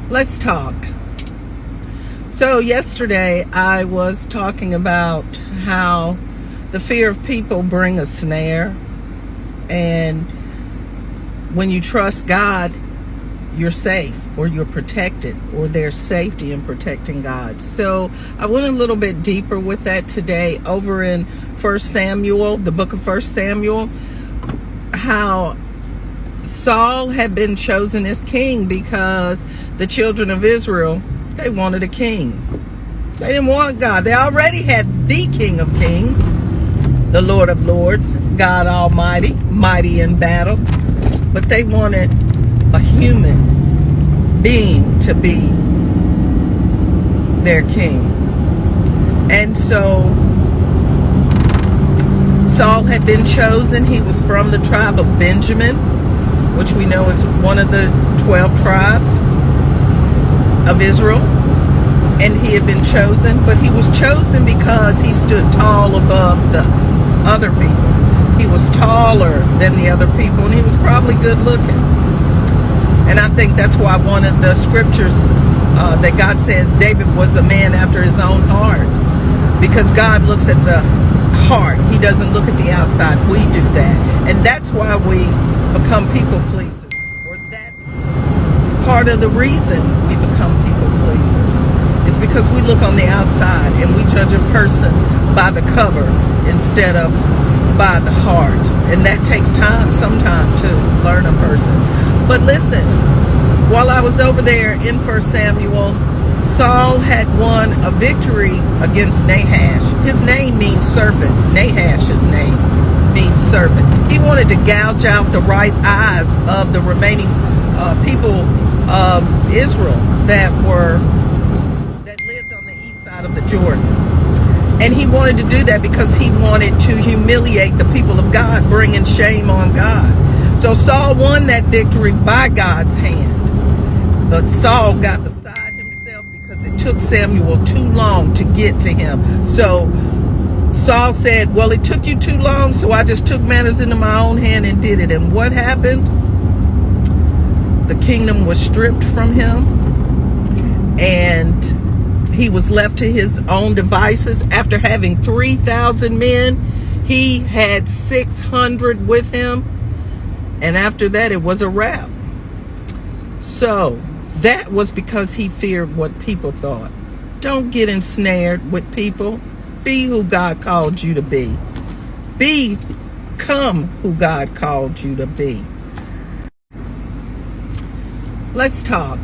Let's talk. So yesterday I was talking about how the fear of people bring a snare, and when you trust God, you're safe, or you're protected, or there's safety in protecting God. So I went a little bit deeper with that today over in 1 Samuel, the book of 1 Samuel, how Saul had been chosen as king because the children of Israel, they wanted a king. They didn't want God. They already had the King of Kings, the Lord of Lords, God Almighty, mighty in battle. But they wanted a human being to be their king. And so Saul had been chosen. He was from the tribe of Benjamin, which we know is one of the 12 tribes of Israel. And he had been chosen, but he was chosen because he stood tall above the other people. He was taller than the other people, and he was probably good looking. And I think that's why one of the scriptures that God says David was a man after his own heart, because God looks at the heart. He doesn't look at the outside. We do that. And that's why we become people pleasers, or that's part of the reason we become people pleasers, is because we look on the outside and we judge a person by the cover instead of by the heart. And that takes time sometimes to learn a person. But listen, while I was over there in 1 Samuel, Saul had won a victory against Nahash. His name means serpent. Nahash's name means serpent. He wanted to gouge out the right eyes of the remaining people of Israel that lived on the east side of the Jordan. And he wanted to do that because he wanted to humiliate the people of God, bringing shame on God. So Saul won that victory by God's hand. But Saul got beside himself because it took Samuel too long to get to him. So Saul said, well, it took you too long, so I just took matters into my own hand and did it. And what happened? The kingdom was stripped from him, and he was left to his own devices. After having 3,000 men, he had 600 with him. And after that, it was a wrap. So that was because he feared what people thought. Don't get ensnared with people. Be who God called you to be. Become who God called you to be. Let's talk.